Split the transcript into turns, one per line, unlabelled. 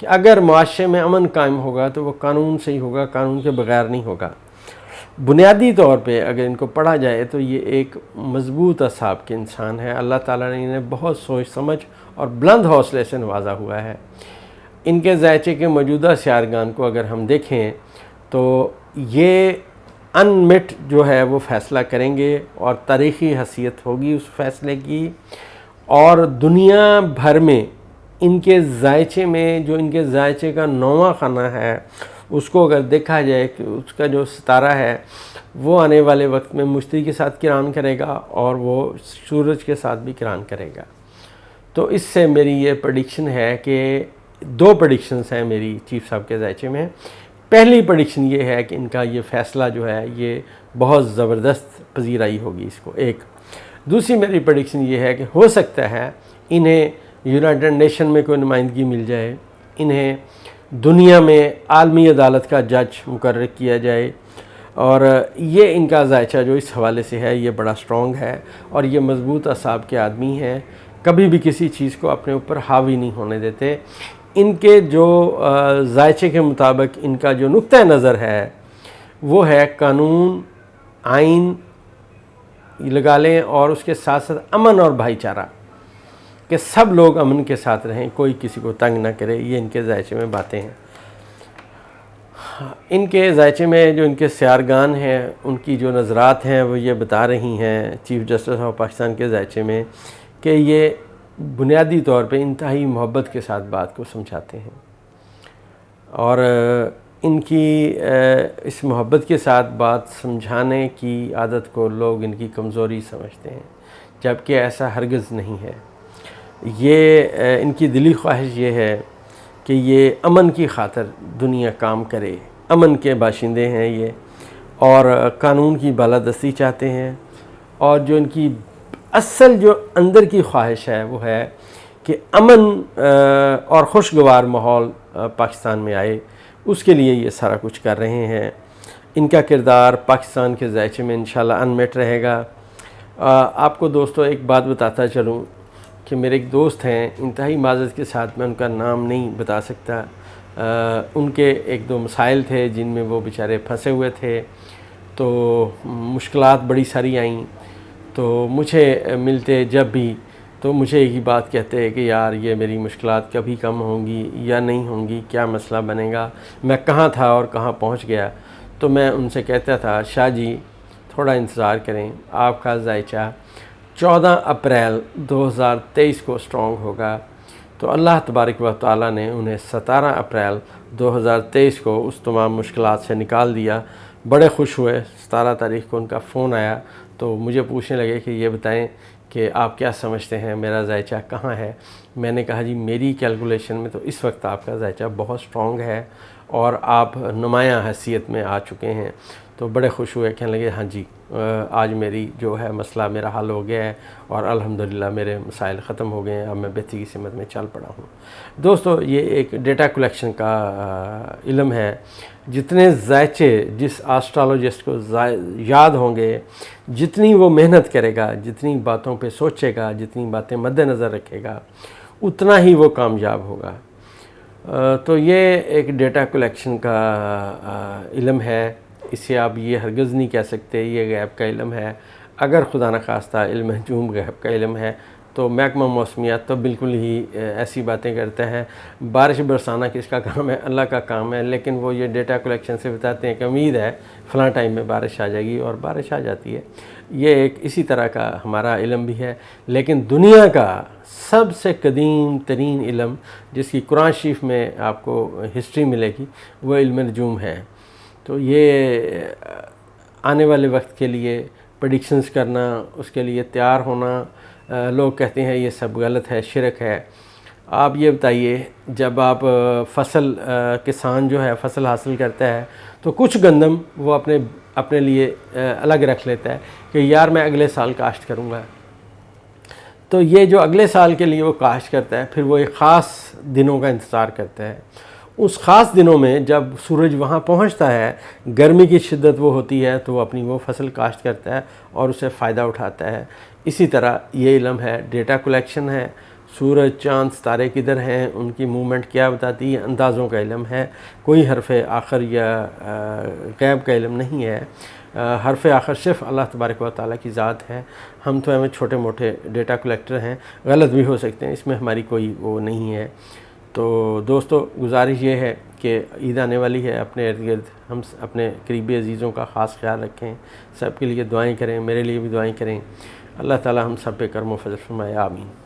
کہ اگر معاشرے میں امن قائم ہوگا تو وہ قانون سے ہی ہوگا، قانون کے بغیر نہیں ہوگا۔ بنیادی طور پہ اگر ان کو پڑھا جائے تو یہ ایک مضبوط اعصاب کے انسان ہے۔ اللہ تعالیٰ نے انہیں بہت سوچ سمجھ اور بلند حوصلے سے نوازا ہوا ہے۔ ان کے ذائچے کے موجودہ سیارگان کو اگر ہم دیکھیں تو یہ انمٹ جو ہے وہ فیصلہ کریں گے اور تاریخی حیثیت ہوگی اس فیصلے کی، اور دنیا بھر میں ان کے ذائچے میں جو ان کے ذائچے کا 9واں خانہ ہے اس کو اگر دیکھا جائے کہ اس کا جو ستارہ ہے وہ آنے والے وقت میں مشتری کے ساتھ کران کرے گا اور وہ سورج کے ساتھ بھی کران کرے گا۔ تو اس سے میری یہ پریڈکشن ہے کہ 2 پریڈکشنز ہیں میری چیف صاحب کے ذائچے میں۔ پہلی پریڈکشن یہ ہے کہ ان کا یہ فیصلہ جو ہے یہ بہت زبردست پذیرائی ہوگی اس کو ایک۔ دوسری میری پریڈکشن یہ ہے کہ ہو سکتا ہے انہیں یونائٹڈ نیشن میں کوئی نمائندگی مل جائے، انہیں دنیا میں عالمی عدالت کا جج مقرر کیا جائے، اور یہ ان کا ذائچہ جو اس حوالے سے ہے یہ بڑا سٹرونگ ہے اور یہ مضبوط اعصاب کے آدمی ہیں، کبھی بھی کسی چیز کو اپنے اوپر حاوی نہیں ہونے دیتے۔ ان کے جو ذائچے کے مطابق ان کا جو نقطہ نظر ہے وہ ہے قانون، آئین لگا لیں اور اس کے ساتھ ساتھ امن اور بھائی چارہ، کہ سب لوگ امن کے ساتھ رہیں، کوئی کسی کو تنگ نہ کرے۔ یہ ان کے ذائچے میں باتیں ہیں۔ ان کے ذائچے میں جو ان کے سیارگان ہیں ان کی جو نظرات ہیں وہ یہ بتا رہی ہیں چیف جسٹس آف پاکستان کے ذائچے میں کہ یہ بنیادی طور پہ انتہائی محبت کے ساتھ بات کو سمجھاتے ہیں، اور ان کی اس محبت کے ساتھ بات سمجھانے کی عادت کو لوگ ان کی کمزوری سمجھتے ہیں، جبکہ ایسا ہرگز نہیں ہے۔ یہ ان کی دلی خواہش یہ ہے کہ یہ امن کی خاطر دنیا کام کرے، امن کے باشندے ہیں یہ، اور قانون کی بالادستی چاہتے ہیں، اور جو ان کی اصل جو اندر کی خواہش ہے وہ ہے کہ امن اور خوشگوار ماحول پاکستان میں آئے، اس کے لیے یہ سارا کچھ کر رہے ہیں۔ ان کا کردار پاکستان کے ذائچے میں انشاءاللہ انمٹ رہے گا۔ آپ کو دوستو ایک بات بتاتا چلوں کہ میرے ایک دوست ہیں، انتہائی معذرت کے ساتھ میں ان کا نام نہیں بتا سکتا، ان کے 1-2 مسائل تھے جن میں وہ بیچارے پھنسے ہوئے تھے، تو مشکلات بڑی ساری آئیں، تو مجھے ملتے جب بھی تو مجھے یہی بات کہتے ہیں کہ یار یہ میری مشکلات کبھی کم ہوں گی یا نہیں ہوں گی، کیا مسئلہ بنے گا، میں کہاں تھا اور کہاں پہنچ گیا۔ تو میں ان سے کہتا تھا شاہ جی تھوڑا انتظار کریں، آپ کا ذائچہ 14 اپریل 2023 کو سٹرونگ ہوگا۔ تو اللہ تبارک و تعالیٰ نے انہیں 17 اپریل 2023 کو اس تمام مشکلات سے نکال دیا۔ بڑے خوش ہوئے۔ 17 تاریخ کو ان کا فون آیا تو مجھے پوچھنے لگے کہ یہ بتائیں کہ آپ کیا سمجھتے ہیں میرا ذائچہ کہاں ہے۔ میں نے کہا جی میری کیلکولیشن میں تو اس وقت آپ کا ذائچہ بہت سٹرونگ ہے اور آپ نمایاں حیثیت میں آ چکے ہیں۔ تو بڑے خوش ہوئے، کہنے لگے ہاں جی آج میری جو ہے مسئلہ میرا حل ہو گیا ہے اور الحمدللہ میرے مسائل ختم ہو گئے ہیں، اب میں بہتری کی سمت میں چل پڑا ہوں۔ دوستو یہ ایک ڈیٹا کلیکشن کا علم ہے۔ جتنے ذائچے جس آسٹرالوجسٹ کو یاد ہوں گے، جتنی وہ محنت کرے گا، جتنی باتوں پہ سوچے گا، جتنی باتیں مد نظر رکھے گا، اتنا ہی وہ کامیاب ہوگا۔ تو یہ ایک ڈیٹا کلیکشن کا علم ہے، اسے آپ یہ ہرگز نہیں کہہ سکتے یہ غیب کا علم ہے۔ اگر خدا نخواستہ علم نجوم غیب کا علم ہے تو محکمہ موسمیات تو بالکل ہی ایسی باتیں کرتا ہے۔ بارش برسانا کس کا کام ہے؟ اللہ کا کام ہے، لیکن وہ یہ ڈیٹا کلیکشن سے بتاتے ہیں کہ امید ہے فلاں ٹائم میں بارش آ جائے گی اور بارش آ جاتی ہے۔ یہ ایک اسی طرح کا ہمارا علم بھی ہے، لیکن دنیا کا سب سے قدیم ترین علم جس کی قرآن شریف میں آپ کو ہسٹری ملے گی وہ علم نجوم ہے۔ تو یہ آنے والے وقت کے لیے پریڈکشنز کرنا، اس کے لیے تیار ہونا، لوگ کہتے ہیں یہ سب غلط ہے، شرک ہے۔ آپ یہ بتائیے جب آپ کسان جو ہے فصل حاصل کرتا ہے تو کچھ گندم وہ اپنے لیے الگ رکھ لیتا ہے کہ یار میں اگلے سال کاشت کروں گا۔ تو یہ جو اگلے سال کے لیے وہ کاشت کرتا ہے پھر وہ ایک خاص دنوں کا انتظار کرتا ہے۔ اس خاص دنوں میں جب سورج وہاں پہنچتا ہے، گرمی کی شدت وہ ہوتی ہے تو وہ اپنی وہ فصل کاشت کرتا ہے اور اسے فائدہ اٹھاتا ہے۔ اسی طرح یہ علم ہے، ڈیٹا کلیکشن ہے، سورج چاند ستارے کدھر ہیں، ان کی موومنٹ کیا بتاتی ہے، اندازوں کا علم ہے، کوئی حرف آخر یا غیب کا علم نہیں ہے۔ حرف آخر صرف اللہ تبارک و تعالیٰ کی ذات ہے، ہم تو ہمیں چھوٹے موٹے ڈیٹا کلیکٹر ہیں، غلط بھی ہو سکتے ہیں، اس میں ہماری کوئی وہ نہیں ہے۔ تو دوستو گزارش یہ ہے کہ عید آنے والی ہے، اپنے ارد گرد ہم اپنے قریبی عزیزوں کا خاص خیال رکھیں، سب کے لیے دعائیں کریں، میرے لیے بھی دعائیں کریں۔ اللہ تعالیٰ ہم سب پہ کرم و فضل فرمائے، آمین۔